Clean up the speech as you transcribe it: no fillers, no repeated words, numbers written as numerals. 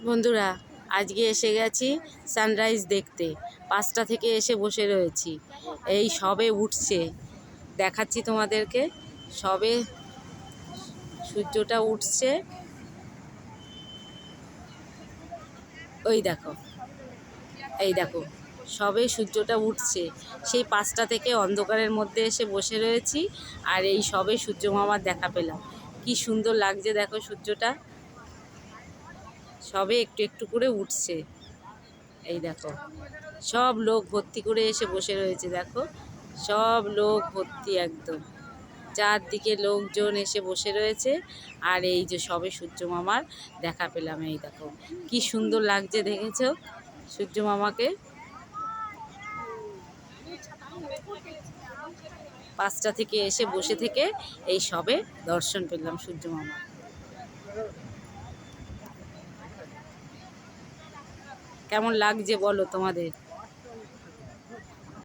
বন্ধুরা, আজকে এসে গেছি সানরাইজ দেখতে। 5টা থেকে এসে বসে রয়েছি। এই সবে উঠছে, দেখাচ্ছি তোমাদেরকে। সবে সূর্যটা উঠছে, ওই দেখো, এই দেখো, সবে সূর্যটা উঠছে। সেই 5টা থেকে অন্ধকারের মধ্যে এসে বসে রয়েছি, আর এই সবে সূর্য মামার দেখা পেলাম। কি সুন্দর লাগছে দেখো, সূর্যটা সবে একটু একটু করে উঠছে। এই দেখো, সব লোক ভর্তি করে এসে বসে রয়েছে। দেখো, সব লোক ভর্তি একদম, চারদিকে লোকজন এসে বসে রয়েছে। আর এই যে সবে সূর্য মামার দেখা পেলাম। এই দেখো, কি সুন্দর লাগছে, দেখেছো সূর্য মামাকে? 5টা থেকে এসে বসে থেকে এই সবে দর্শন পেলাম সূর্য মামা। কেমন লাগছে বলো তোমাদের?